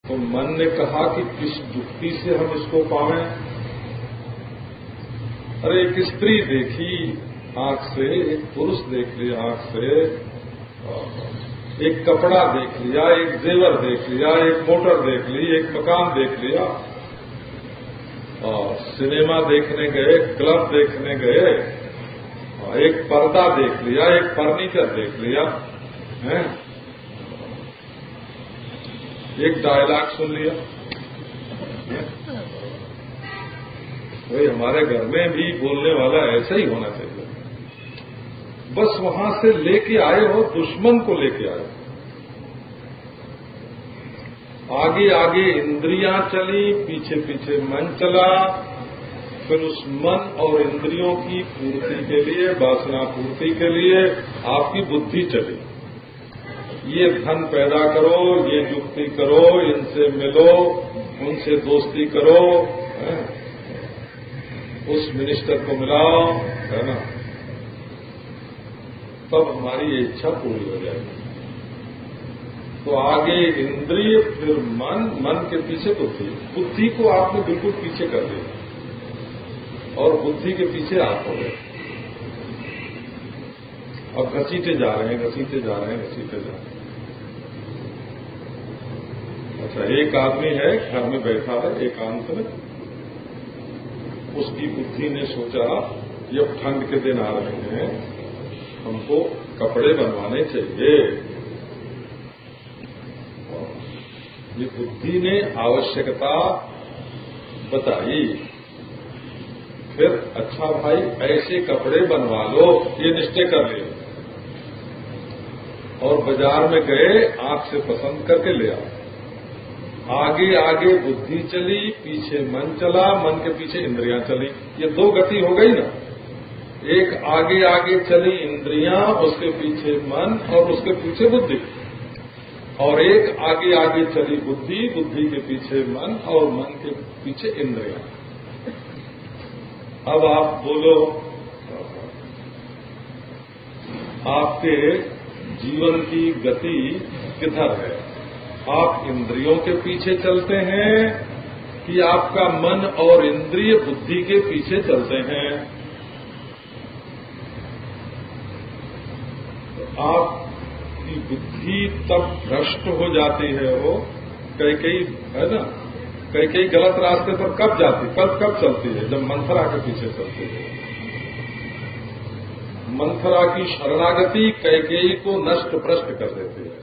तो मन ने कहा कि किस युक्ति से हम इसको पावें। अरे एक स्त्री देखी आंख से, एक पुरुष देख लिया आंख से, एक कपड़ा देख लिया, एक जेवर देख लिया, एक मोटर देख ली, एक मकान देख लिया, और सिनेमा देखने गए, क्लब देखने गए, एक पर्दा देख लिया, एक फर्नीचर देख लिया, हैं? एक डायलॉग सुन लिया। वही हमारे घर में भी बोलने वाला ऐसा ही होना चाहिए। बस वहां से लेके आए हो, दुश्मन को लेके आए हो। आगे आगे इंद्रियां चली, पीछे पीछे मन चला, फिर उस मन और इंद्रियों की पूर्ति के लिए, वासना पूर्ति के लिए आपकी बुद्धि चली। ये धन पैदा करो, ये युक्ति करो, इनसे मिलो, उनसे दोस्ती करो, है? उस मिनिस्टर को मिलाओ, है ना? तब हमारी ये इच्छा पूरी हो जाएगी। तो आगे इंद्रिय, फिर मन, मन के पीछे बुद्धि। बुद्धि को आपने बिल्कुल पीछे कर दिया और बुद्धि के पीछे आप हो गए। अब घसीटे जा रहे हैं, घसीटे जा रहे हैं, घसीटे जा रहे हैं। अच्छा, एक आदमी है, घर में बैठा है एकांत में, उसकी बुद्धि ने सोचा ये ठंड के दिन आ रहे हैं, हमको कपड़े बनवाने चाहिए। ये बुद्धि ने आवश्यकता बताई। फिर अच्छा भाई ऐसे कपड़े बनवा लो, ये निश्चय कर लिया और बाजार में गए, आंख से पसंद करके ले आए। आगे आगे बुद्धि चली, पीछे मन चला, मन के पीछे इंद्रियां चली। ये दो गति हो गई ना। एक आगे आगे चली इंद्रियां, उसके पीछे मन और उसके पीछे बुद्धि, और एक आगे आगे चली बुद्धि, बुद्धि के पीछे मन और मन के पीछे इंद्रियां। अब आप बोलो, आपके जीवन की गति किधर है? आप इंद्रियों के पीछे चलते हैं कि आपका मन और इंद्रिय बुद्धि के पीछे चलते हैं? तो आपकी बुद्धि तब भ्रष्ट हो जाती है। वो कई है ना, कई गलत रास्ते पर कब जाती, कब चलती है? जब मंथरा के पीछे चलती है। मंथरा की शरणागति कैकेयी को नष्ट भ्रष्ट कर देती है,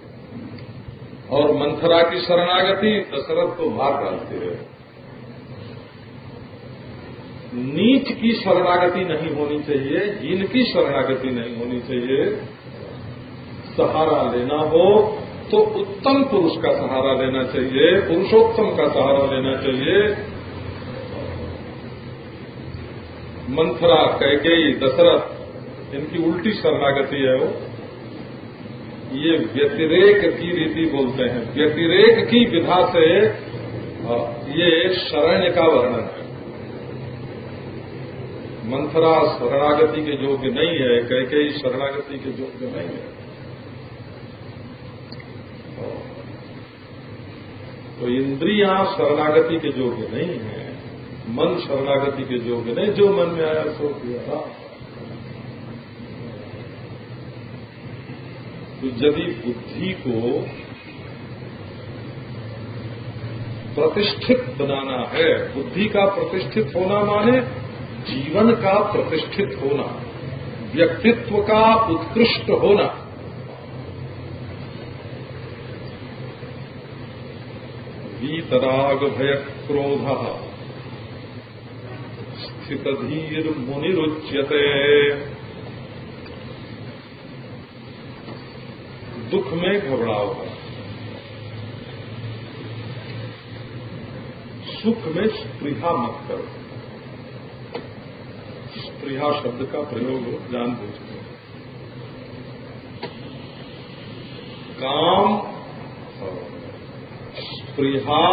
और मंथरा की शरणागति दशरथ को मार डालती है। नीच की शरणागति नहीं होनी चाहिए, हीन की शरणागति नहीं होनी चाहिए। सहारा लेना हो तो उत्तम पुरुष का सहारा लेना चाहिए, पुरुषोत्तम का सहारा लेना चाहिए। मंथरा, कैकेयी, दशरथ, इनकी उल्टी शरणागति है। वो ये व्यतिरेक की रीति बोलते हैं। व्यतिरेक की विधा से ये शरण्य का वर्णन है। मंथरा शरणागति के योग्य नहीं है, कैकेयी शरणागति के योग्य नहीं है। तो इंद्रियां शरणागति के योग्य नहीं है, मन शरणागति के योग्य नहीं। जो मन में आया सो किया। तो यदि बुद्धि को प्रतिष्ठित बनाना है, बुद्धि का प्रतिष्ठित होना माने जीवन का प्रतिष्ठित होना, व्यक्तित्व का उत्कृष्ट होना। वीतराग भय क्रोध स्थितधीर मुनिरुच्यते। दुख में घबराओ है, सुख में स्पृहा मत करो। स्पृहा शब्द का प्रयोग जानबूझकर। काम, स्पृहा,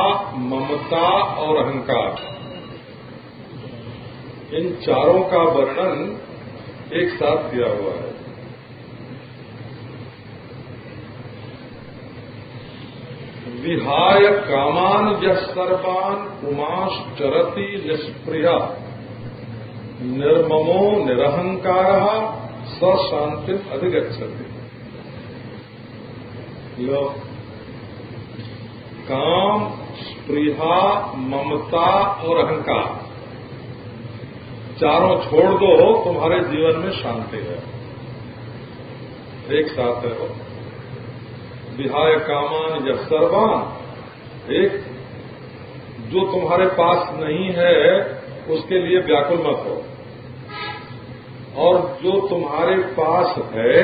ममता और अहंकार, इन चारों का वर्णन एक साथ किया हुआ है। विहाय कामान यः सर्वान् पुमाश्चरति निष्प्रियः निर्ममो निरहंकारः स शांतिम् अधिगच्छति। लो काम, स्पृहा, ममता और अहंकार चारों छोड़ दो, तुम्हारे जीवन में शांति है। एक साथ है वो। विहाय कामान यः सर्वान्, एक जो तुम्हारे पास नहीं है उसके लिए व्याकुल मत हो, और जो तुम्हारे पास है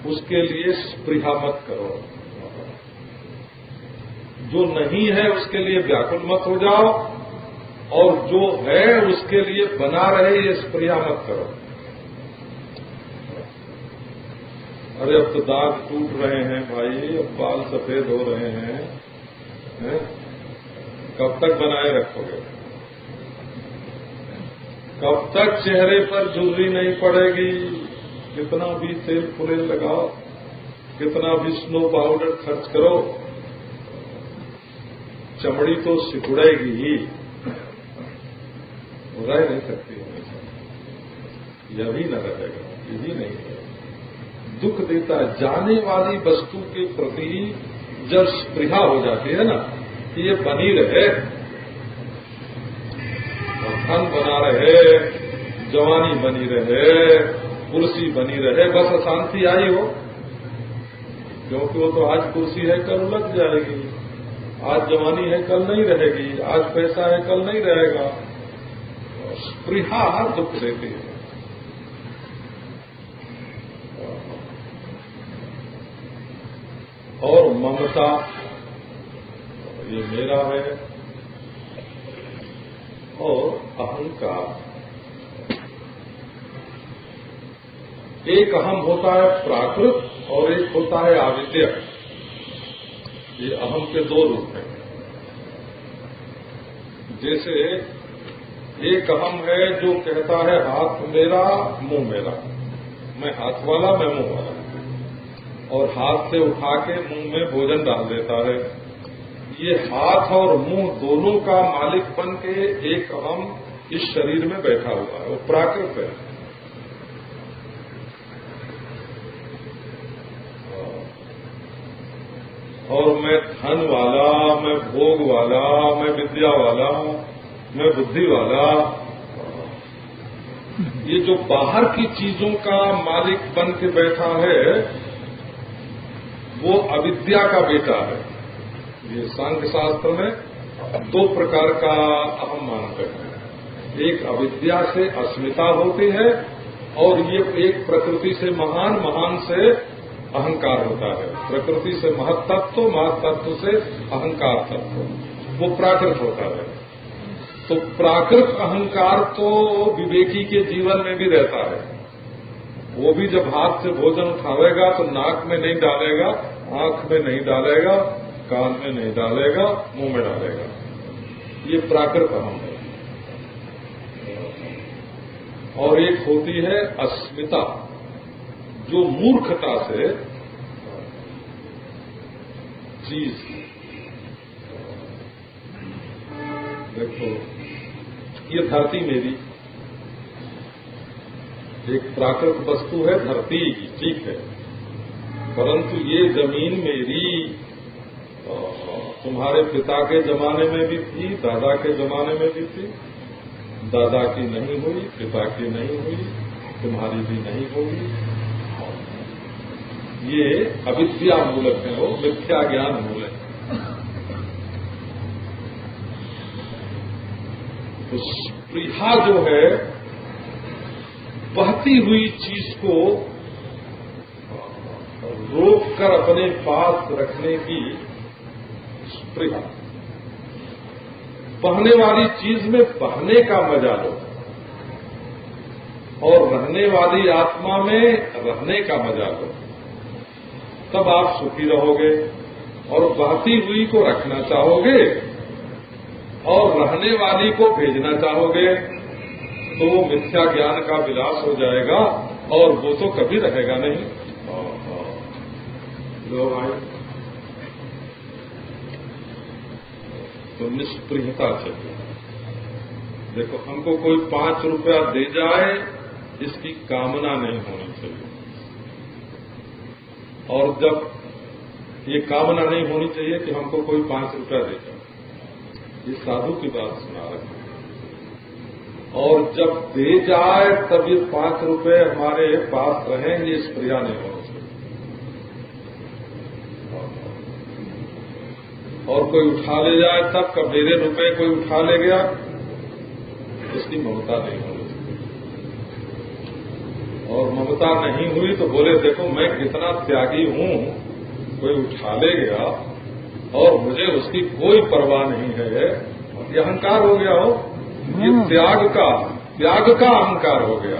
उसके लिए स्पृहा मत करो। जो नहीं है उसके लिए व्याकुल मत हो जाओ, और जो है उसके लिए बना रहे ये स्पृहा मत करो। अरे अब तो दाग टूट रहे हैं भाई, अब बाल सफेद हो रहे हैं, कब तक बनाए रखोगे? कब तक चेहरे पर झुर्री नहीं पड़ेगी? कितना भी तेल फुलेल लगाओ, कितना भी स्नो पाउडर खर्च करो, चमड़ी तो सिकुड़ेगी ही, रह नहीं सकती हमेशा। यह भी न रहेगा, ये भी नहीं रहेगा। दुख देता है जाने वाली वस्तु के प्रति जब स्पृहा हो जाती है ना कि ये बनी रहे, धन बना रहे, जवानी बनी रहे, कुर्सी बनी रहे, बस अशांति आई हो, क्योंकि वो तो आज कुर्सी है कल उलट जाएगी, आज जवानी है कल नहीं रहेगी, आज पैसा है कल नहीं रहेगा। स्पृहा दुख देती है। और ममता, ये मेरा है, और अहंकार, एक अहम होता है प्राकृत और एक होता है आविद्या। ये अहम के दो रूप हैं। जैसे एक अहम है जो कहता है हाथ मेरा मुंह मेरा, मैं हाथ वाला मैं मुंह वाला, और हाथ से उठा के मुंह में भोजन डाल देता है। ये हाथ और मुंह दोनों का मालिक बन के एक अहम इस शरीर में बैठा हुआ है, वो प्राकृत है। और मैं धन वाला, मैं भोग वाला, मैं विद्या वाला, मैं बुद्धि वाला, ये जो बाहर की चीजों का मालिक बन के बैठा है वो अविद्या का बेटा है। ये सांख्य शास्त्र में दो प्रकार का अहम मानते हैं। एक अविद्या से अस्मिता होती है, और ये एक प्रकृति से महान, महान से अहंकार होता है। प्रकृति से महत तत्व, महत तत्व से अहंकार तत्व, वो प्राकृत होता है। तो प्राकृत अहंकार तो विवेकी के जीवन में भी रहता है। वो भी जब हाथ से भोजन उठावेगा तो नाक में नहीं डालेगा, आंख में नहीं डालेगा, कान में नहीं डालेगा, मुंह में डालेगा। ये प्राकृत अहम है। और एक होती है अस्मिता, जो मूर्खता से चीज, देखो ये धरती मेरी, एक प्राकृत वस्तु है धरती, ठीक है, परंतु ये जमीन मेरी तुम्हारे पिता के जमाने में भी थी, दादा के जमाने में भी थी, दादा की नहीं हुई, पिता की नहीं हुई, तुम्हारी भी नहीं होगी। ये अविद्या मूलक है, वो मिथ्या ज्ञान मूलक है। तो स्पृहा जो है बहती हुई चीज को रोककर अपने पास रखने की स्पृहा। बहने वाली चीज में बहने का मजा लो, और रहने वाली आत्मा में रहने का मजा लो, तब आप सुखी रहोगे। और बहती हुई को रखना चाहोगे और रहने वाली को भेजना चाहोगे तो वो मिथ्या ज्ञान का विलास हो जाएगा, और वो तो कभी रहेगा नहीं। लो भाई, तो निष्प्रियता चाहिए। देखो, हमको कोई 5 रुपया दे जाए इसकी कामना नहीं होनी चाहिए, और जब ये कामना नहीं होनी चाहिए कि हमको कोई 5 रुपया दे जाए, ये साधु की बात सुना रहे हैं। और जब दे जाए तब ये 5 रुपए हमारे पास रहेंगे, इस प्रिया नहीं होना चाहिए। और कोई उठा ले जाए तब कब मेरे रुपए कोई उठा ले गया, इसकी ममता नहीं होनी चाहिए। और ममता नहीं हुई तो बोले देखो मैं कितना त्यागी हूं, कोई उठा ले गया और मुझे उसकी कोई परवाह नहीं है, ये अहंकार हो गया हो, ये त्याग का अहंकार हो गया।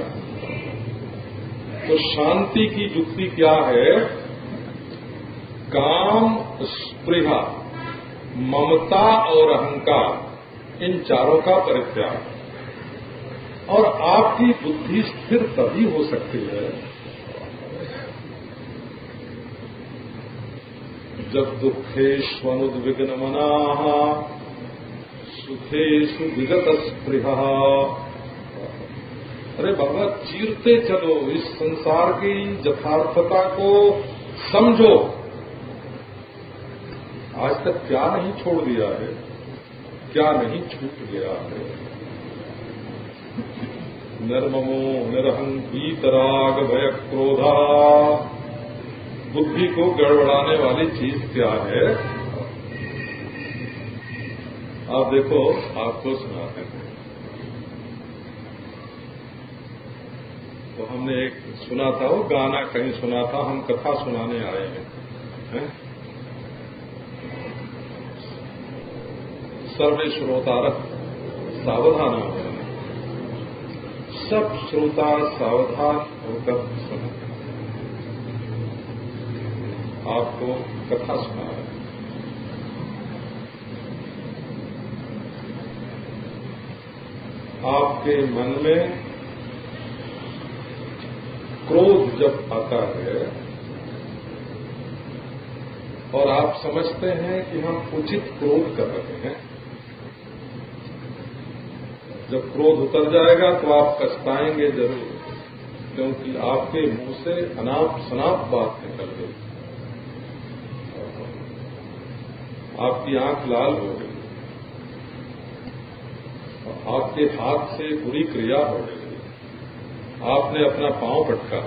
तो शांति की युक्ति क्या है? काम, स्पृहा, ममता और अहंकार, इन चारों का परित्याग। और आपकी बुद्धि स्थिर तभी हो सकती है जब दुखेष्वनुद्विग्नमनाः सुखेषु विगत स्पृहा। अरे बाबा, चीरते चलो, इस संसार की यथार्थता को समझो। आज तक क्या नहीं छोड़ दिया है, क्या नहीं छूट गया है। निर्ममो निरहंकीतराग भय क्रोधा। बुद्धि को गड़बड़ाने वाली चीज क्या है? आप देखो, आपको सुनाते हैं। तो हमने एक सुना था, वो गाना कहीं सुना था, हम कथा सुनाने आए हैं। सर्वे श्रोतारथ सावधान हो, सब श्रोता सावधान होकर सुना। आपको कथा सुना है। आपके मन में क्रोध जब आता है और आप समझते हैं कि हम उचित क्रोध कर रहे हैं, जब क्रोध उतर जाएगा तो आप पछताएंगे जरूर, क्योंकि आपके मुंह से अनाप शनाप बात निकल गई, आपकी आंख लाल हो गई, आपके हाथ से बुरी क्रिया हो गई, आपने अपना पांव पटका।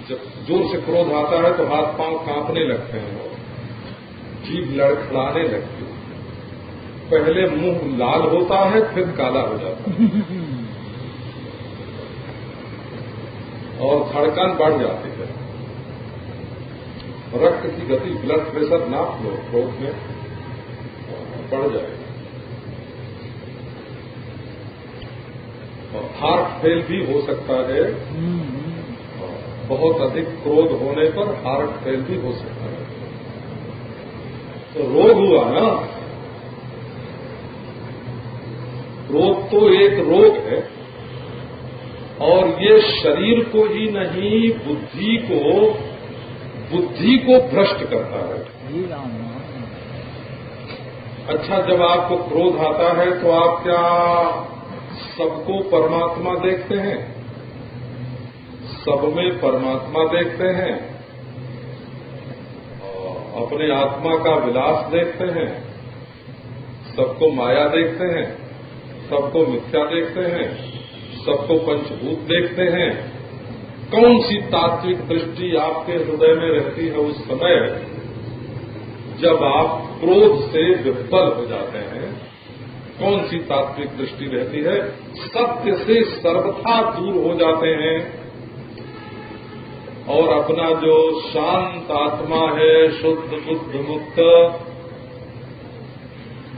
जब जोर से क्रोध आता है तो हाथ पांव कांपने लगते हैं, जीभ लड़खड़ाने लगती है। पहले मुंह लाल होता है, फिर काला हो जाता है और धड़कन बढ़ जाती है। रक्त की गति, ब्लड प्रेशर नाप लो, क्रोध में बढ़ जाएगा। और हार्ट फेल भी हो सकता है, बहुत अधिक क्रोध होने पर हार्ट फेल भी हो सकता है। तो रोग हुआ ना, क्रोध तो एक रोग है, और ये शरीर को ही नहीं बुद्धि को भ्रष्ट करता है। अच्छा, जब आपको क्रोध आता है तो आप क्या सबको परमात्मा देखते हैं? सब में परमात्मा देखते हैं? अपने आत्मा का विलास देखते हैं? सबको माया देखते हैं? सबको मिथ्या देखते हैं? सबको पंचभूत देखते हैं? कौन सी तात्विक दृष्टि आपके हृदय में रहती है उस समय जब आप क्रोध से विफल हो जाते हैं? कौन सी तात्विक दृष्टि रहती है? सत्य से सर्वथा दूर हो जाते हैं और अपना जो शांत आत्मा है, शुद्ध बुद्ध मुक्त,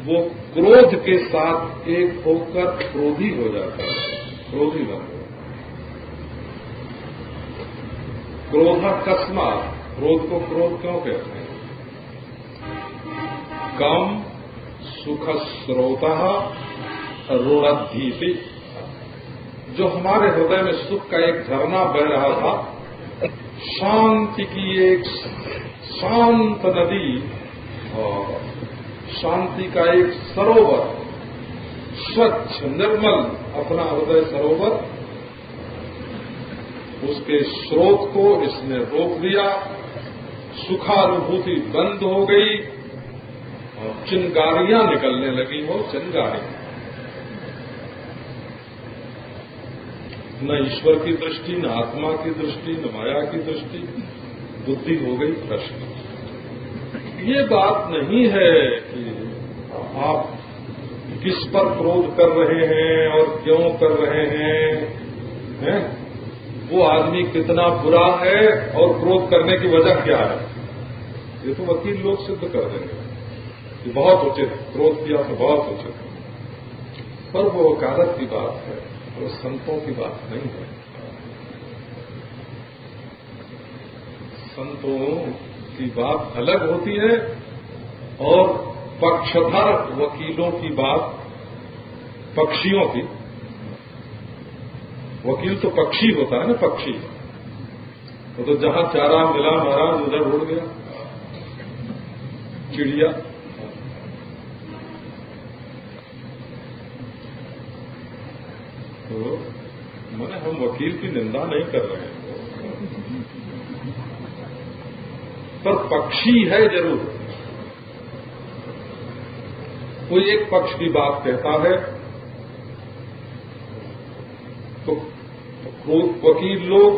वो क्रोध के साथ एक होकर क्रोधी हो जाता है, क्रोधी बन गया। क्रोध अकस्मात, क्रोध को क्रोध क्यों कहते हैं? कम सुख स्रोतः रुणद्धीति। जो हमारे हृदय में सुख का एक झरना बह रहा था, शांति की एक शांत नदी और शांति का एक सरोवर, स्वच्छ निर्मल अपना हृदय सरोवर, उसके स्रोत को इसने रोक दिया, सुखानुभूति बंद हो गई और चिंगारियां निकलने लगी हो, चिंगारियां। न ईश्वर की दृष्टि, न आत्मा की दृष्टि, न माया की दृष्टि, बुद्धि हो गई प्रश्न। ये बात नहीं है कि आप किस पर क्रोध कर रहे हैं और क्यों कर रहे हैं? वो आदमी कितना बुरा है और क्रोध करने की वजह क्या है, ये तो वकील लोग सिद्ध कर देंगे। ये बहुत उचित है, क्रोध किया तो बहुत उचित है, पर वो वकालत की बात है, वो संतों की बात नहीं है। संतों की बात अलग होती है और पक्षधर वकीलों की बात, पक्षियों की। वकील तो पक्षी होता है ना, पक्षी। वो तो जहां चारा मिला महाराज उधर उड़ गया, चिड़िया। तो मैंने हम वकील की निंदा नहीं कर रहे हैं, पर पक्षी है जरूर। कोई एक पक्ष की बात कहता है तो वकील लोग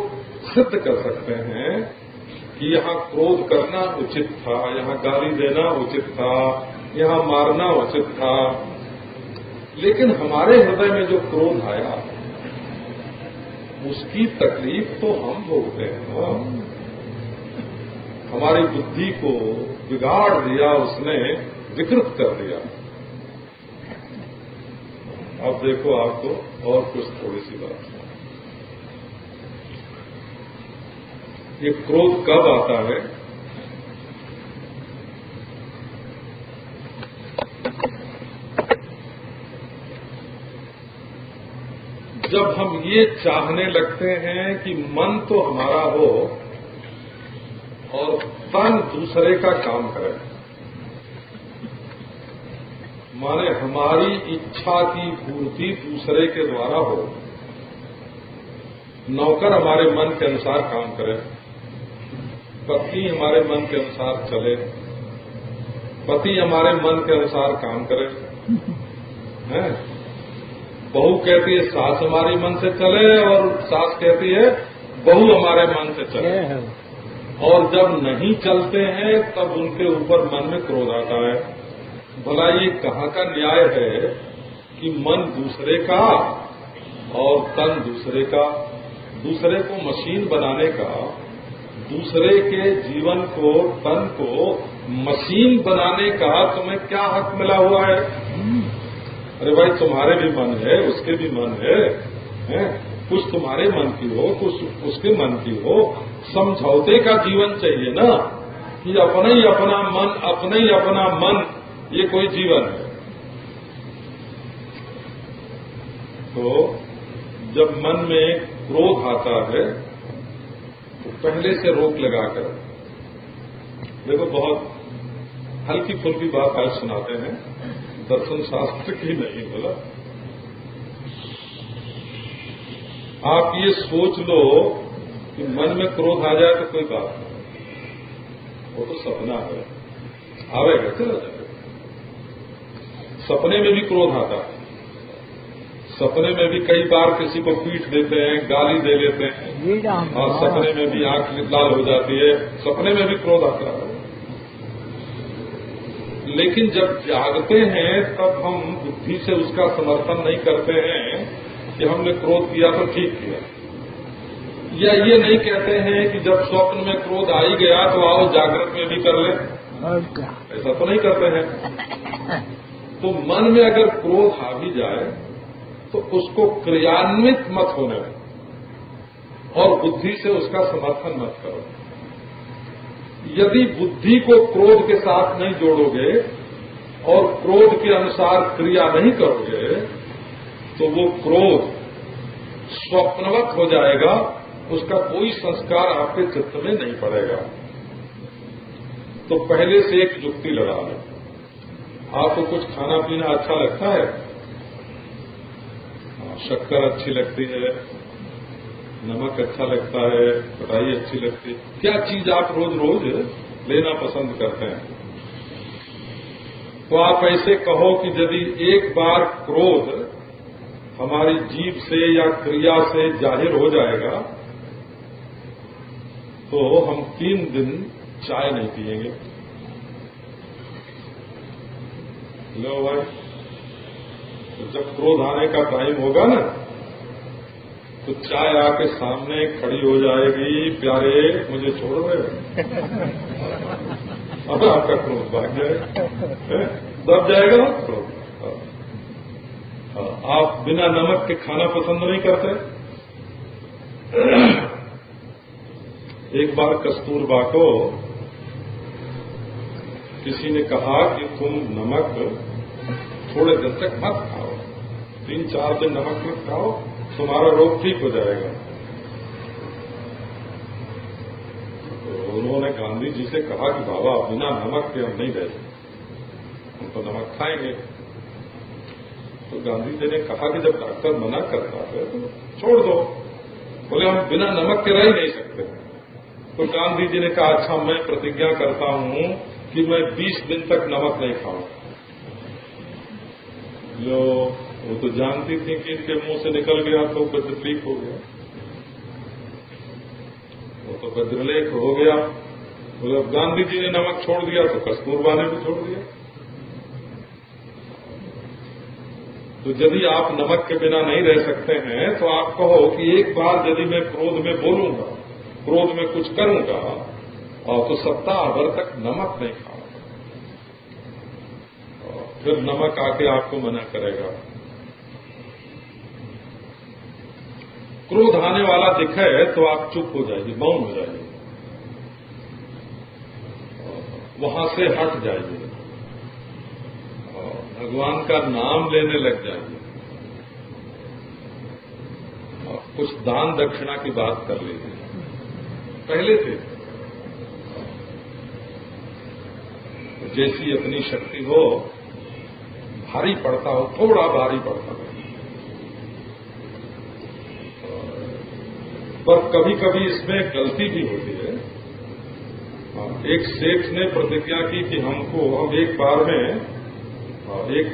सिद्ध कर सकते हैं कि यहां क्रोध करना उचित था, यहां गाली देना उचित था, यहां मारना उचित था। लेकिन हमारे हृदय में जो क्रोध आया उसकी तकलीफ तो हम भोगते हैं। हमारी बुद्धि को बिगाड़ दिया उसने, विकृत कर दिया। अब देखो आपको और कुछ थोड़ी सी बात, ये क्रोध कब आता है? जब हम ये चाहने लगते हैं कि मन तो हमारा हो और तन दूसरे का काम करे। माने हमारी इच्छा की पूर्ति दूसरे के द्वारा हो, नौकर हमारे मन के अनुसार काम करे, पत्नी हमारे मन के अनुसार चले, पति हमारे मन के अनुसार काम करे। हैं? बहू कहती है सास हमारी मन से चले और सास कहती है बहू हमारे मन से चले। और जब नहीं चलते हैं तब उनके ऊपर मन में क्रोध आता है। भला ये कहाँ का न्याय है कि मन दूसरे का और तन दूसरे का, दूसरे को मशीन बनाने का, दूसरे के जीवन को, तन को मशीन बनाने का तुम्हें क्या हक मिला हुआ है? अरे भाई तुम्हारे भी मन है, उसके भी मन है? कुछ तुम्हारे मन की हो, कुछ उसके मन की हो। समझौते का जीवन चाहिए ना, कि अपना ही अपना मन, अपना ही अपना मन, ये कोई जीवन है? तो जब मन में क्रोध आता है तो पहले से रोक लगाकर, देखो बहुत हल्की फुल्की बात आज सुनाते हैं, दर्शन शास्त्र की नहीं बोला। आप ये सोच लो कि मन में क्रोध आ जाए तो कोई बात नहीं, वो तो सपना है, आवेगा चला जाएगा। सपने में भी क्रोध आता है, सपने में भी कई बार किसी को पीट देते हैं, गाली दे लेते हैं, और सपने में भी आंख लाल हो जाती है, सपने में भी क्रोध आता है। लेकिन जब जागते हैं तब हम बुद्धि से उसका समर्थन नहीं करते हैं कि हमने क्रोध किया तो ठीक किया, या ये नहीं कहते हैं कि जब स्वप्न में क्रोध आ ही गया तो आओ जागृत में भी कर ले, ऐसा तो नहीं करते हैं। तो मन में अगर क्रोध आ भी जाए तो उसको क्रियान्वित मत होने और बुद्धि से उसका समर्थन मत करो। यदि बुद्धि को क्रोध के साथ नहीं जोड़ोगे और क्रोध के अनुसार क्रिया नहीं करोगे तो वो क्रोध स्वप्नवत हो जाएगा, उसका कोई संस्कार आपके चित्त में नहीं पड़ेगा। तो पहले से एक जुक्ति लड़ा लो। आपको कुछ खाना पीना अच्छा लगता है, शक्कर अच्छी लगती है, नमक अच्छा लगता है, खटाई अच्छी लगती है, क्या चीज आप रोज रोज लेना पसंद करते हैं? तो आप ऐसे कहो कि यदि एक बार क्रोध हमारी जीभ से या क्रिया से जाहिर हो जाएगा तो हम 3 दिन चाय नहीं पिएंगे। लो भाई, तो जब क्रोध आने का टाइम होगा ना तो चाय आके सामने खड़ी हो जाएगी, प्यारे मुझे छोड़ रहे अब आपका क्रोध भाग जाएगा, दब जाएगा ना क्रोध। आप बिना नमक के खाना पसंद नहीं करते? एक बार कस्तूरबा को किसी ने कहा कि तुम नमक थोड़े दिन तक मत खाओ, 3-4 दिन नमक मत खाओ, तुम्हारा रोग ठीक हो जाएगा। तो उन्होंने गांधी जी से कहा कि बाबा बिना नमक के हम नहीं रह सकते, हम तो नमक खाएंगे। तो गांधी जी ने कहा कि जब डॉक्टर मना करता है तो छोड़ दो। बोले हम बिना नमक के रह ही नहीं सकते। तो गांधी जी ने कहा अच्छा मैं प्रतिज्ञा करता हूं कि मैं 20 दिन तक नमक नहीं खाऊंगा। जो वो तो जानती थी कि इनके मुंह से निकल गया तो बद्रलीक हो गया, वो तो बद्रलेख हो गया। बोले अब गांधी जी ने नमक छोड़ दिया तो कस्तूरबा ने भी छोड़ दिया। तो यदि आप नमक के बिना नहीं रह सकते हैं तो आप कहो कि एक बार यदि मैं क्रोध में बोलूंगा, क्रोध में कुछ करूंगा और तो सप्ताह भर तक नमक नहीं खाऊंगा, फिर नमक आके आपको मना करेगा। क्रोध आने वाला दिखे तो आप चुप हो जाइए, मौन हो जाइए, वहां से हट जाइए, भगवान का नाम लेने लग जाइए और कुछ दान दक्षिणा की बात कर लीजिए। पहले से जैसी अपनी शक्ति हो, भारी पड़ता हो, थोड़ा भारी पड़ता हो, पर कभी कभी इसमें गलती भी होती है। एक सेठ ने प्रतिज्ञा की कि हमको हम एक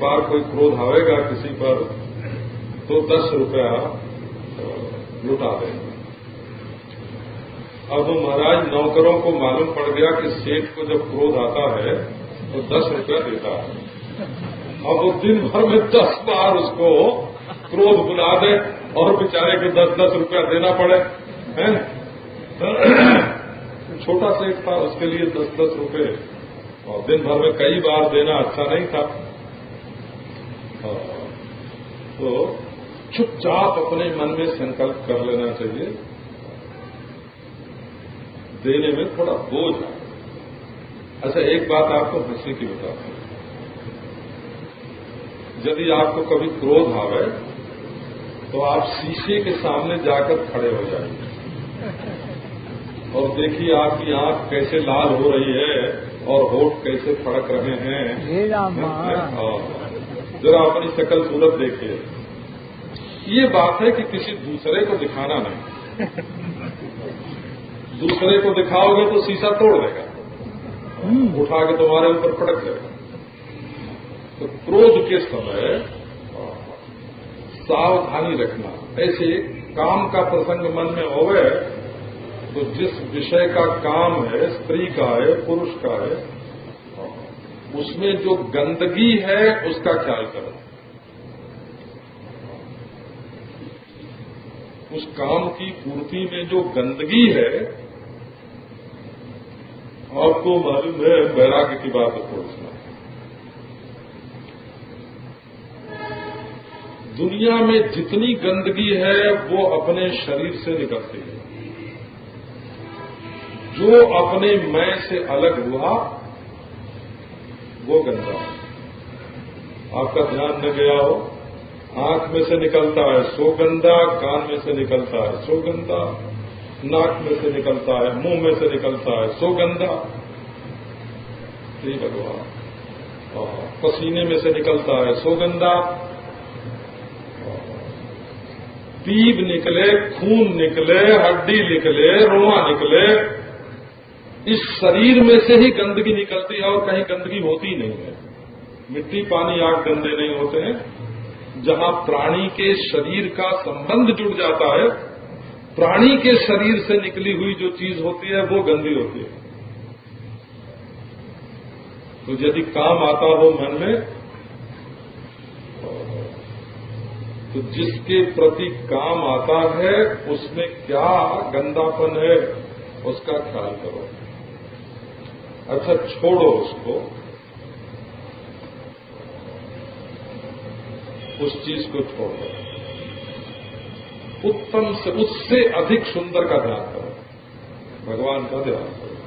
बार कोई क्रोध आवेगा किसी पर तो 10 रुपया लुटा देंगे। अब महाराज नौकरों को मालूम पड़ गया कि सेठ को जब क्रोध आता है तो 10 रुपया देता है। अब वो दिन भर में 10 बार उसको क्रोध बुला दे और बेचारे को 10-10 रुपया देना पड़े, हैं? छोटा सेठ था, उसके लिए 10-10 रुपये और दिन भर में कई बार देना अच्छा नहीं था। तो चुपचाप अपने मन में संकल्प कर लेना चाहिए, देने में थोड़ा बोझ है। अच्छा एक बात आपको हंसी की बताता हूं, यदि आपको कभी क्रोध आवे तो आप शीशे के सामने जाकर खड़े हो जाइए और देखिए आपकी आंख कैसे लाल हो रही है और होठ कैसे फड़क रहे हैं। जरा अपनी शकल सूरत देखिए। ये बात है कि किसी दूसरे को दिखाना नहीं, दूसरे को दिखाओगे तो शीशा तोड़ देगा, उठा के तुम्हारे ऊपर पटक देगा। तो क्रोध के समय सावधानी रखना। ऐसे काम का प्रसंग मन में होवे तो जिस विषय का काम है, स्त्री का है, पुरुष का है, उसमें जो गंदगी है उसका ख्याल करो। उस काम की पूर्ति में जो गंदगी है, आपको मालूम है वैराग्य की बात पूछना। दुनिया में जितनी गंदगी है वो अपने शरीर से निकलती है। जो अपने मैं से अलग हुआ वो गंदा है। आपका ध्यान न गया हो, आंख में से निकलता है सो गंदा, कान में से निकलता है सो गंदा, नाक में से निकलता है, मुंह में से निकलता है सो गंदा। हे भगवान, पसीने में से निकलता है सो गंदा, पीप निकले, खून निकले, हड्डी निकले, रोआ निकले, इस शरीर में से ही गंदगी निकलती है और कहीं गंदगी होती नहीं है। मिट्टी, पानी, आग गंदे नहीं होते हैं। जहां प्राणी के शरीर का संबंध जुड़ जाता है, प्राणी के शरीर से निकली हुई जो चीज होती है वो गंदी होती है। तो यदि काम आता हो मन में, तो जिसके प्रति काम आता है उसमें क्या गंदापन है उसका ख्याल करो। अच्छा, छोड़ो उसको, उस चीज को छोड़ो, उत्तम से उससे अधिक सुंदर का ध्यान करो, भगवान का ध्यान करो।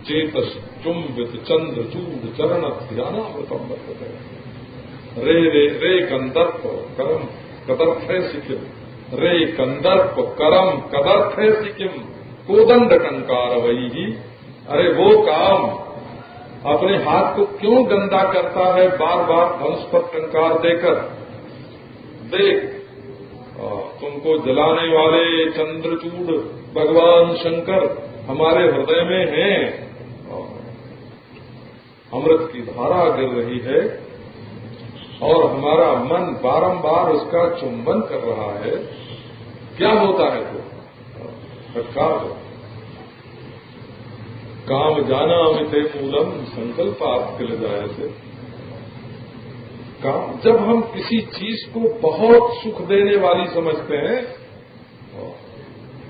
चेतस चुंबित चंद्र चूड चरण ध्यानामृतम वर्तते रे रे रे कंदर्प करम कदर्थे सिकिम, रे कंदर्प करम कदर्थे सिकिम कोदंड कंकार वही। अरे वो काम अपने हाथ को क्यों गंदा करता है बार बार धनुष पर टंकार देकर? देख, तुमको जलाने वाले चंद्रचूड भगवान शंकर हमारे हृदय में हैं। अमृत की धारा गिर रही है और हमारा मन बारंबार उसका चुंबन कर रहा है। क्या होता है तो काम जाना अमिते मूलम संकल्पात किल जाए से। काम, जब हम किसी चीज को बहुत सुख देने वाली समझते हैं,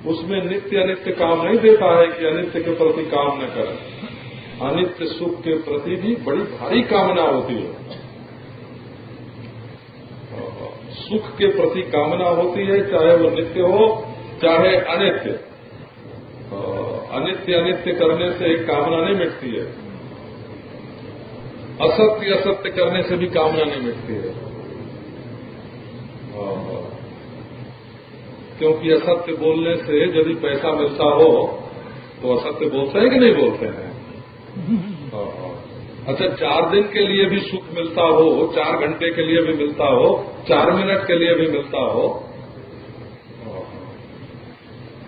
उसमें नित्य अनित्य काम नहीं देता है कि अनित्य के प्रति काम न करें। अनित्य सुख के प्रति भी बड़ी भारी कामना होती है। सुख के प्रति कामना होती है, चाहे वो नित्य हो चाहे अनित्य। अनित्य अनित्य करने से एक कामना नहीं मिटती है, असत्य असत्य करने से भी कामना नहीं मिटती है। क्योंकि असत्य बोलने से यदि पैसा मिलता हो तो असत्य बोलते हैं कि नहीं बोलते हैं? अच्छा, 4 दिन के लिए भी सुख मिलता हो, 4 घंटे के लिए भी मिलता हो, 4 मिनट के लिए भी मिलता हो,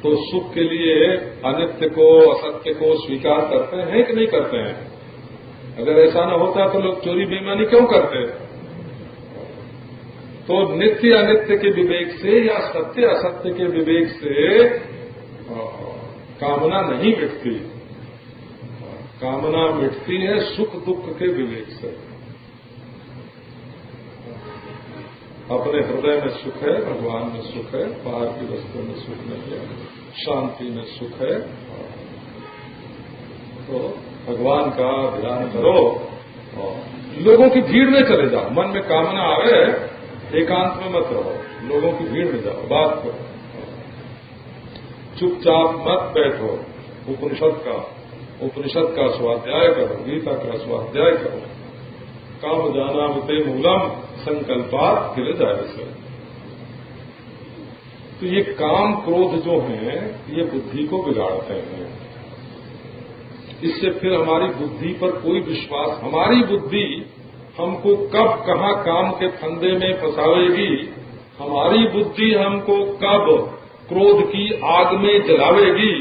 तो सुख के लिए अनित्य को असत्य को स्वीकार करते हैं कि नहीं करते हैं? अगर ऐसा न होता तो लोग चोरी बेईमानी क्यों करते? तो नित्य अनित्य के विवेक से या सत्य असत्य के विवेक से कामना नहीं मिटती। कामना मिटती है सुख दुख के विवेक से। अपने हृदय में सुख है, भगवान में सुख है, बाहर की वस्तु में सुख नहीं है, शांति में सुख है। तो भगवान का ध्यान करो और लोगों की भीड़ में चले जाओ। मन में कामना आवे, एकांत में मत रहो, लोगों की भीड़ में जाओ, बात करो, चुपचाप मत बैठो। उपनिषद का स्वाध्याय करो, गीता का स्वाध्याय करो। काम जाना मिते मूलम संकल्पात किल जाए से। तो ये काम क्रोध जो हैं ये बुद्धि को बिगाड़ते हैं। इससे फिर हमारी बुद्धि पर कोई विश्वास, हमारी बुद्धि हमको कब कहाँ काम के फंदे में फंसावेगी, हमारी बुद्धि हमको कब क्रोध की आग में जलावेगी।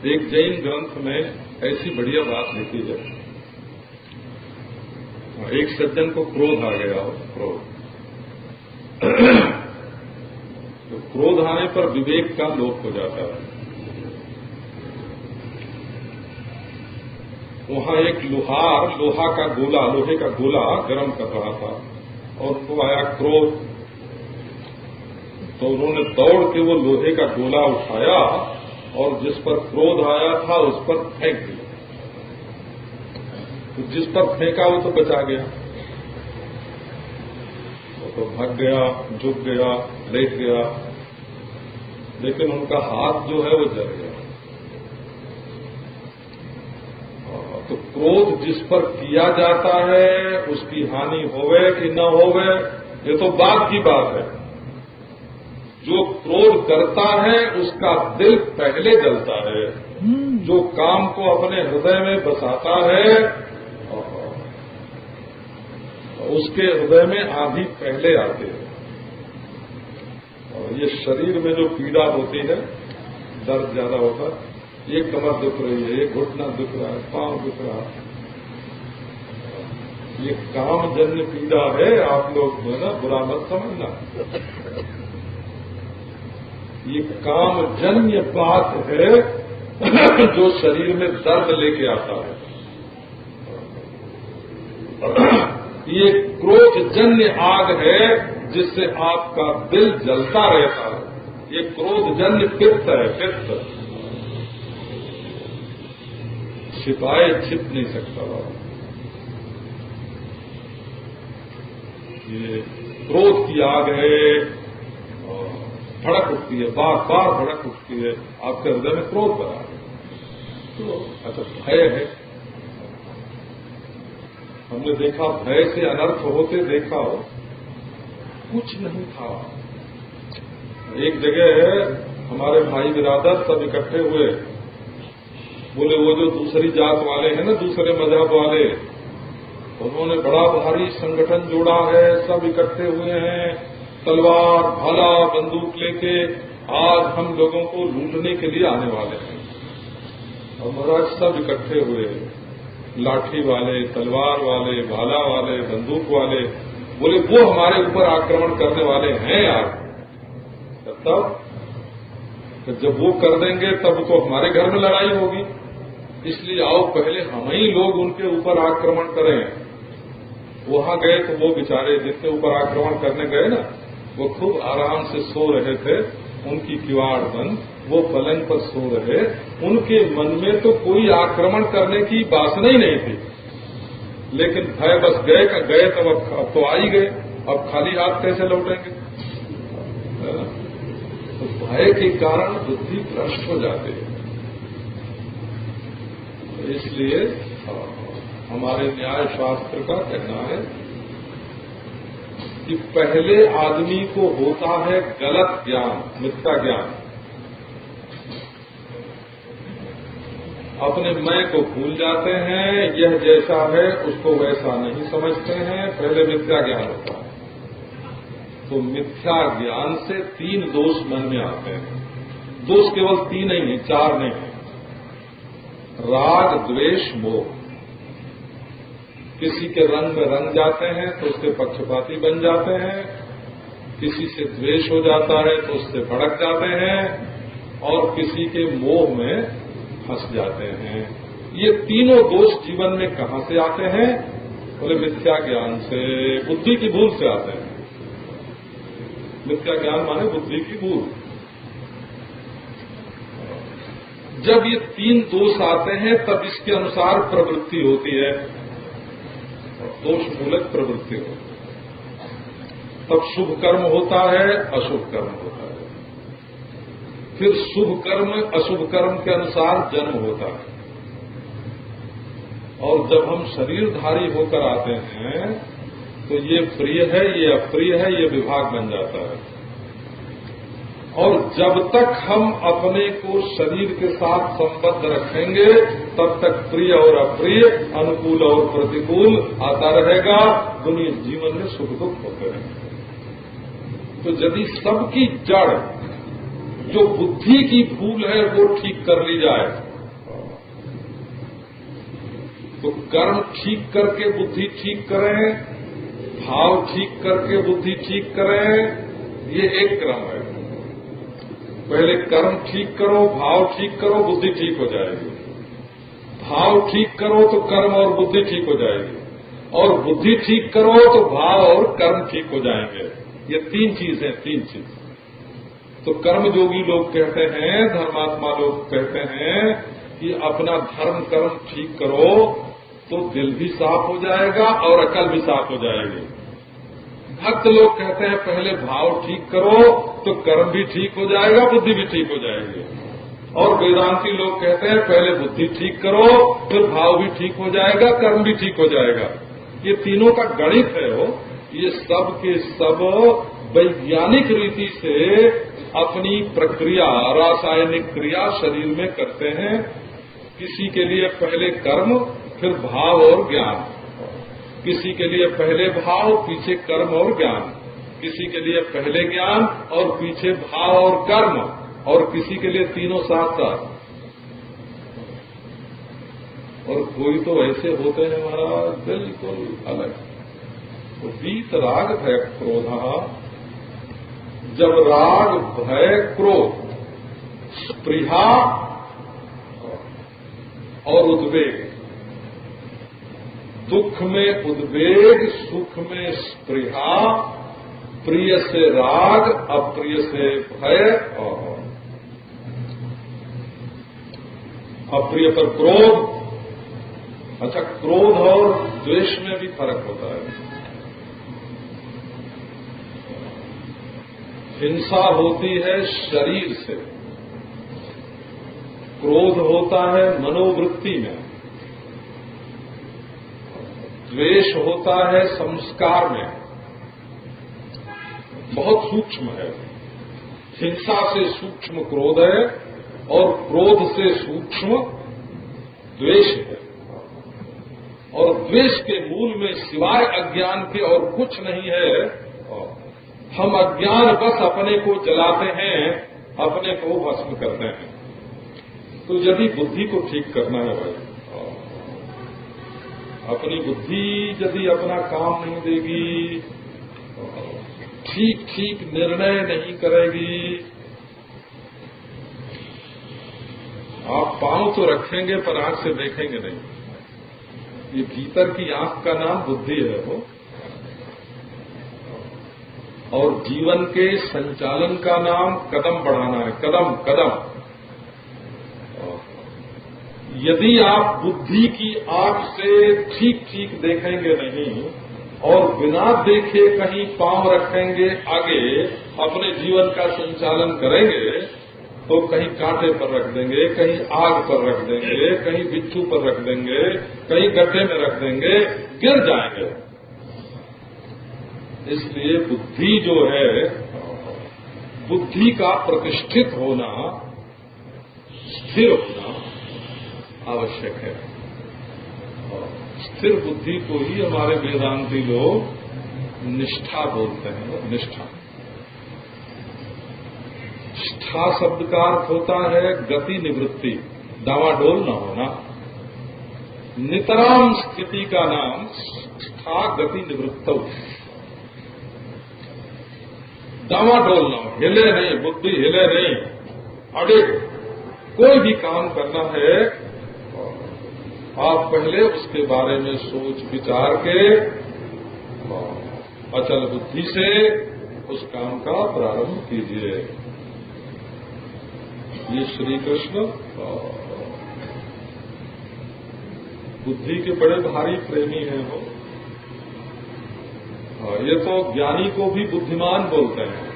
एक जैन ग्रंथ में ऐसी बढ़िया बात लिखी है। एक सज्जन को क्रोध आ गया, तो क्रोध आने पर विवेक का लोप हो जाता है। वहां एक लोहार लोहे का गोला गर्म कर रहा था और उनको आया क्रोध। तो उन्होंने दौड़ के वो लोहे का गोला उठाया और जिस पर क्रोध आया था उस पर फेंक दिया। तो जिस पर फेंका वो तो बचा गया, वो तो भाग गया, झुक गया, लेट गया, लेकिन उनका हाथ जो है वो जल गया। तो क्रोध जिस पर किया जाता है उसकी हानि होवे कि न होवे ये तो बात की बात है। जो क्रोध करता है उसका दिल पहले जलता है, जो काम को अपने हृदय में बसाता है उसके हृदय में आंधी पहले आते हैं। और ये शरीर में जो पीड़ा होती है, दर्द ज्यादा होता है, ये कमर दुख रही है, ये घुटना दुख रहा है, पांव दुख रहा है, ये कामजन्य पीड़ा है। आप लोग जो है ना बुरा मत समझना, ये कामजन्य बात है जो शरीर में दर्द लेके आता है। ये क्रोधजन्य आग है जिससे आपका दिल जलता रहता है। ये क्रोधजन्य पित्त है, पित्त छिपाए छिप नहीं सकता बाबा। ये क्रोध की आग है, भड़क उठती है, बार बार भड़क उठती है, आपके हृदय में क्रोध भरा है तो अच्छा भय है। हमने देखा भय से अनर्थ होते देखा हो, कुछ नहीं था। एक जगह है हमारे भाई बिरादर सब इकट्ठे हुए, बोले वो जो दूसरी जात वाले हैं ना, दूसरे मजहब वाले, उन्होंने बड़ा भारी संगठन जोड़ा है, सब इकट्ठे हुए हैं, तलवार भाला बंदूक लेके आज हम लोगों को लूटने के लिए आने वाले हैं। और महाराज सब इकट्ठे हुए, लाठी वाले, तलवार वाले, भाला वाले, बंदूक वाले, बोले वो हमारे ऊपर आक्रमण करने वाले हैं यार। तब तो जब वो कर देंगे तब तो हमारे घर में लड़ाई होगी, इसलिए आओ पहले हम ही लोग उनके ऊपर आक्रमण करें। वहां गए तो वो बेचारे जिसके ऊपर आक्रमण करने गए ना, वो खूब आराम से सो रहे थे, उनकी किवाड़ बंद, वो पलंग पर सो रहे। उनके मन में तो कोई आक्रमण करने की वासना ही नहीं थी, लेकिन भय बस गए का गए तब अब तो आ ही गए, अब खाली हाथ कैसे लौटेंगे। तो भय के कारण बुद्धि भ्रष्ट हो जाती है। इसलिए हमारे न्याय शास्त्र का कहना है कि पहले आदमी को होता है गलत ज्ञान, मिथ्या ज्ञान। अपने मैं को भूल जाते हैं, यह जैसा है उसको वैसा नहीं समझते हैं, पहले मिथ्या ज्ञान होता है। तो मिथ्या ज्ञान से 3 दोष मन में आते हैं। दोष केवल 3 नहीं है, 4 नहीं है। राग, द्वेष, मोह। किसी के रंग में रंग जाते हैं तो उसके पक्षपाती बन जाते हैं, किसी से द्वेष हो जाता है तो उससे भड़क जाते हैं, और किसी के मोह में फंस जाते हैं। ये तीनों दोष जीवन में कहां से आते हैं? बोले मिथ्या ज्ञान से, बुद्धि की भूल से आते हैं। मिथ्या ज्ञान माने बुद्धि की भूल। जब ये 3 दोष आते हैं तब इसके अनुसार प्रवृत्ति होती है, दोष मूलक प्रवृत्ति होती है। तब शुभ कर्म होता है, अशुभ कर्म होता है, फिर शुभ कर्म अशुभ कर्म के अनुसार जन्म होता है। और जब हम शरीरधारी होकर आते हैं तो ये प्रिय है, ये अप्रिय है, ये विभाग बन जाता है। और जब तक हम अपने को शरीर के साथ संबद्ध रखेंगे तब तक प्रिय और अप्रिय, अनुकूल और प्रतिकूल आता रहेगा। दुनिया जीवन में सुख दुख होते रहेंगे। तो यदि सबकी जड़ जो बुद्धि की भूल है वो ठीक कर ली जाए तो कर्म ठीक करके बुद्धि ठीक करें, भाव ठीक करके बुद्धि ठीक करें, ये एक क्रम है। पहले कर्म ठीक करो, भाव ठीक करो, बुद्धि ठीक हो जाएगी। भाव ठीक करो तो कर्म और बुद्धि ठीक हो जाएगी, और बुद्धि ठीक करो तो भाव और कर्म ठीक हो जाएंगे। ये 3 चीजें, 3 चीज। तो कर्मयोगी लोग कहते हैं, धर्मात्मा लोग कहते हैं कि अपना धर्म कर्म ठीक करो तो दिल भी साफ हो जाएगा और अकल भी साफ हो जाएगी। भक्त लोग कहते हैं पहले भाव ठीक करो तो कर्म भी ठीक हो जाएगा, बुद्धि भी ठीक हो जाएगी। और वेदांती लोग कहते हैं पहले बुद्धि ठीक करो फिर भाव भी ठीक हो जाएगा, कर्म भी ठीक हो जाएगा। ये तीनों का गणित है वो। ये सब के सब वैज्ञानिक रीति से अपनी प्रक्रिया, रासायनिक क्रिया शरीर में करते हैं किसी के लिए पहले कर्म, फिर भाव और ज्ञान। किसी के लिए पहले भाव, पीछे कर्म और ज्ञान। किसी के लिए पहले ज्ञान और पीछे भाव और कर्म, और किसी के लिए तीनों साथ साथ। और कोई तो ऐसे होते हैं महाराज बिल्कुल अलग। तो वीत राग भय क्रोध, जब राग भय क्रोध, स्पृहा और उद्वेग, दुख में उद्वेग, सुख में स्पृहा, प्रिय से राग, अप्रिय से भय, और अप्रिय पर क्रोध। अच्छा, क्रोध और द्वेष में भी फर्क होता है। हिंसा होती है शरीर से, क्रोध होता है मनोवृत्ति में, द्वेष होता है संस्कार में। बहुत सूक्ष्म है। हिंसा से सूक्ष्म क्रोध है और क्रोध से सूक्ष्म द्वेष है। और द्वेष के मूल में सिवाय अज्ञान के और कुछ नहीं है। हम अज्ञान बस अपने को जलाते हैं, अपने को भस्म करते हैं। तो यदि बुद्धि को ठीक करना है भाई, अपनी बुद्धि यदि अपना काम नहीं देगी, ठीक ठीक निर्णय नहीं करेगी, आप पांव तो रखेंगे पर आंख से देखेंगे नहीं। ये भीतर की आंख का नाम बुद्धि है वो। और जीवन के संचालन का नाम कदम बढ़ाना है, कदम कदम। यदि आप बुद्धि की आंख से ठीक ठीक देखेंगे नहीं और बिना देखे कहीं पांव रखेंगे आगे, अपने जीवन का संचालन करेंगे, तो कहीं कांटे पर रख देंगे, कहीं आग पर रख देंगे, कहीं बिच्छू पर रख देंगे, कहीं गड्ढे में रख देंगे, गिर जाएंगे। इसलिए बुद्धि जो है, बुद्धि का प्रतिष्ठित होना, स्थिर होना आवश्यक है। स्थिर बुद्धि को ही हमारे वेदांती लोग निष्ठा बोलते हैं। निष्ठा, निष्ठा शब्द का अर्थ होता है गति निवृत्ति, डावाडोल न होना। नितराम स्थिति का नाम स्था गति निवृत्त। डावाडोल न हो, हिले नहीं, बुद्धि हिले नहीं। अडिग कोई भी काम करना है, आप पहले उसके बारे में सोच विचार के अचल बुद्धि से उस काम का प्रारंभ कीजिए। ये श्री कृष्ण बुद्धि के बड़े भारी प्रेमी हैं वो। ये तो ज्ञानी को भी बुद्धिमान बोलते हैं।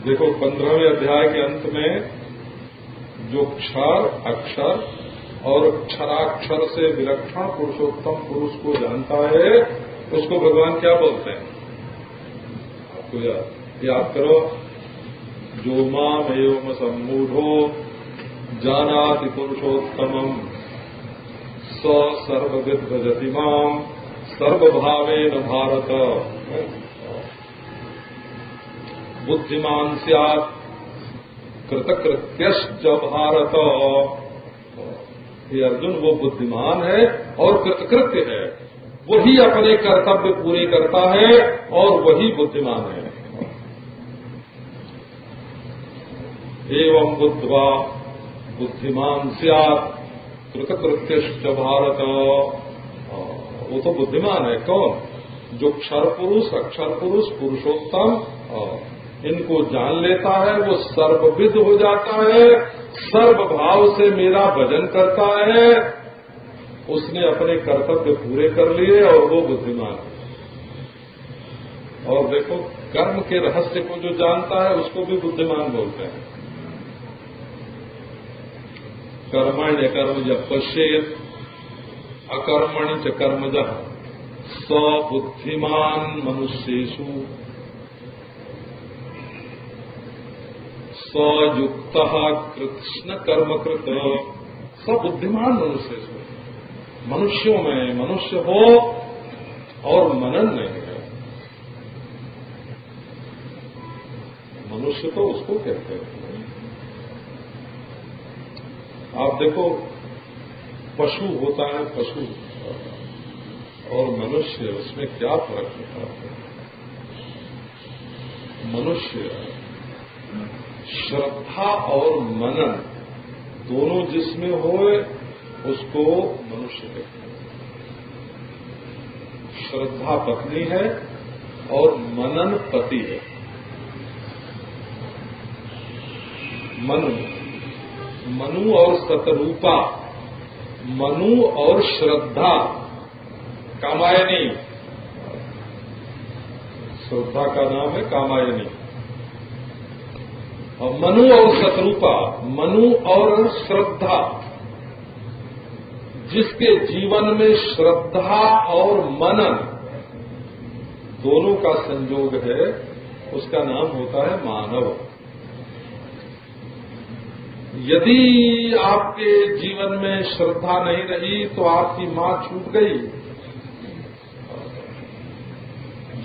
देखो 15वें अध्याय के अंत में जो क्षर, अक्षर और क्षराक्षर से विलक्षण पुरुषोत्तम पुरुष को जानता है, उसको भगवान क्या बोलते हैं? आपको याद करो, जो माम एवं सम्मूढ़ो जानाति पुरुषोत्तमम् स सर्वविद् भजति माम सर्वभावेन भारत। बुद्धिमान स्यात् कृतकृत्यश्च भारत। ये अर्जुन वो बुद्धिमान है और कृतकृत्य है, वही अपने कर्तव्य पूरे करता है और वही बुद्धिमान है। एवं बुद्ध्वा बुद्धिमान स्यात् कृतकृत्यश्च भारत। वो तो बुद्धिमान है कौन? जो क्षर पुरुष, अक्षर पुरुष, पुरुषोत्तम इनको जान लेता है, वो सर्वविद हो जाता है, सर्वभाव से मेरा भजन करता है, उसने अपने कर्तव्य पूरे कर लिए और वो बुद्धिमान है। और देखो, कर्म के रहस्य को जो जानता है उसको भी बुद्धिमान बोलते हैं। कर्मण्य कर्मज पश्येत् अकर्मणि च कर्मजः स बुद्धिमान मनुष्येषु। सयुक्त कृष्ण कर्मकृत, सब बुद्धिमान मनुष्य से, मनुष्यों में मनुष्य हो और मनन नहीं है। मनुष्य तो उसको कहते हैं। आप देखो, पशु होता है पशु और मनुष्य, उसमें क्या फर्क होता है? मनुष्य श्रद्धा और मनन दोनों जिसमें होए उसको मनुष्य कहते हैं। श्रद्धा पत्नी है और मनन पति है। मनु और सतरूपा, मनु और श्रद्धा कामायनी, श्रद्धा का नाम है कामायनी। और मनु और शत्रुपा, मनु और श्रद्धा, जिसके जीवन में श्रद्धा और मनन दोनों का संयोग है, उसका नाम होता है मानव। यदि आपके जीवन में श्रद्धा नहीं रही तो आपकी मां छूट गई।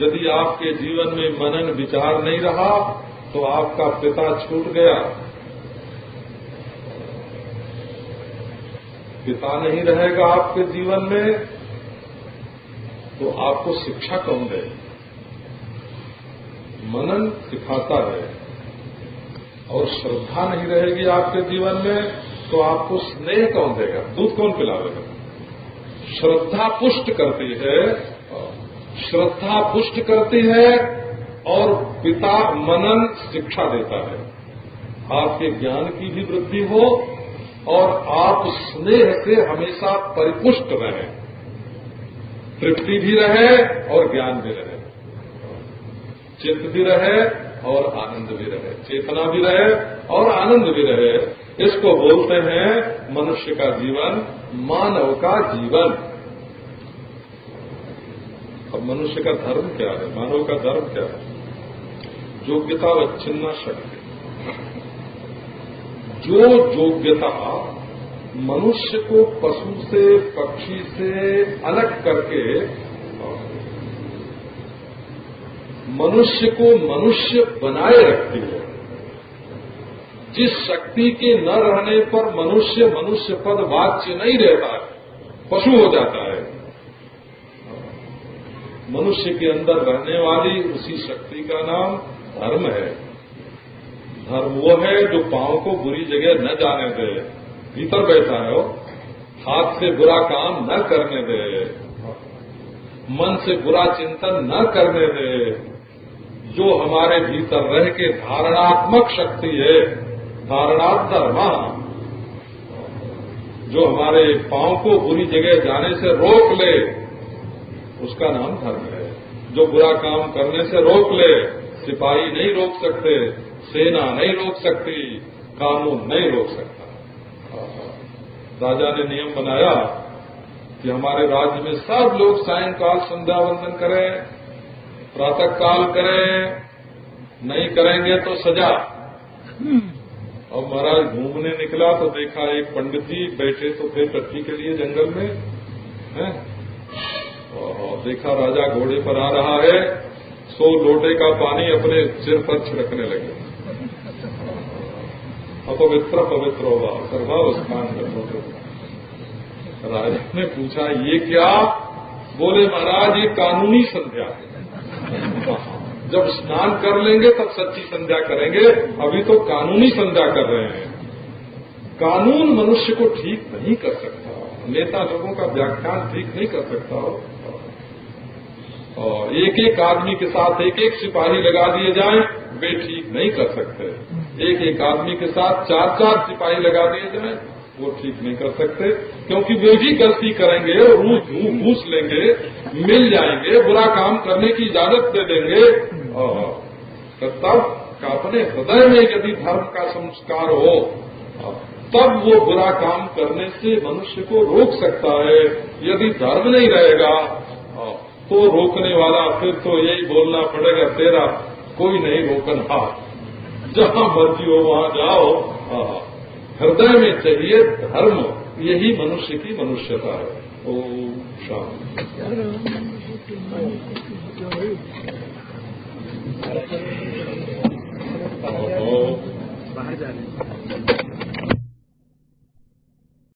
यदि आपके जीवन में मनन विचार नहीं रहा तो आपका पिता छूट गया। पिता नहीं रहेगा आपके जीवन में तो आपको शिक्षा कौन दे? मनन सिखाता है। और श्रद्धा नहीं रहेगी आपके जीवन में तो आपको स्नेह कौन देगा? दूध कौन पिलावेगा? श्रद्धा पुष्ट करती है, श्रद्धा पुष्ट करती है और पिता मनन शिक्षा देता है। आपके ज्ञान की भी वृद्धि हो और आप स्नेह से हमेशा परिपुष्ट रहें, तृप्ति भी रहे और ज्ञान भी रहे, चित्त भी रहे और आनंद भी रहे, चेतना भी रहे और आनंद भी रहे। इसको बोलते हैं मनुष्य का जीवन, मानव का जीवन। अब मनुष्य का धर्म क्या है? मानव का धर्म क्या है? योग्यता व छिन्न शक्ति। जो योग्यता मनुष्य को पशु से, पक्षी से अलग करके मनुष्य को मनुष्य बनाए रखती है, जिस शक्ति के न रहने पर मनुष्य मनुष्य पद वाच्य नहीं रहता है, पशु हो जाता है। मनुष्य के अंदर रहने वाली उसी शक्ति का नाम धर्म है। धर्म वो है जो पांव को बुरी जगह न जाने दे, भीतर बैठा है वो, हाथ से बुरा काम न करने दे, मन से बुरा चिंतन न करने दे। जो हमारे भीतर रह के धारणात्मक शक्ति है, धारणात् धर्म, जो हमारे पांव को बुरी जगह जाने से रोक ले, उसका नाम धर्म है। जो बुरा काम करने से रोक ले, सिपाही नहीं रोक सकते, सेना नहीं रोक सकती, कानून नहीं रोक सकता। राजा ने नियम बनाया कि हमारे राज्य में सब लोग सायंकाल संध्या वंदन करें, प्रातः काल करें, नहीं करेंगे तो सजा। और महाराज घूमने निकला तो देखा एक पंडित जी बैठे तो थे टट्टी के लिए जंगल में हैं, और देखा राजा घोड़े पर आ रहा है, 100 लोटे का पानी अपने सिर पर छिड़कने लगे। अपवित्र पवित्र होगा, सर्वाव स्नान कर। राजा ने पूछा ये क्या? बोले महाराज ये कानूनी संध्या है, जब स्नान कर लेंगे तब सच्ची संध्या करेंगे, अभी तो कानूनी संध्या कर रहे हैं। कानून मनुष्य को ठीक नहीं कर सकता, नेता लोगों का व्याख्यान ठीक नहीं कर सकता। और एक एक आदमी के साथ एक एक सिपाही लगा दिए जाएं, वे ठीक नहीं कर सकते। एक एक आदमी के साथ 4-4 सिपाही लगा दिए जाएं, वो ठीक नहीं कर सकते, क्योंकि वे भी गलती करेंगे, घूस लेंगे, मिल जाएंगे, बुरा काम करने की इजाजत दे देंगे। तो तब अपने हृदय में यदि धर्म का संस्कार हो, तब वो बुरा काम करने से मनुष्य को रोक सकता है। यदि धर्म नहीं रहेगा तो रोकने वाला फिर तो यही बोलना पड़ेगा, तेरा कोई नहीं रोकन हाथ। जहां मर्जी हो वहां जाओ। हृदय में चाहिए धर्म, यही मनुष्य की मनुष्यता है। ओम शांति।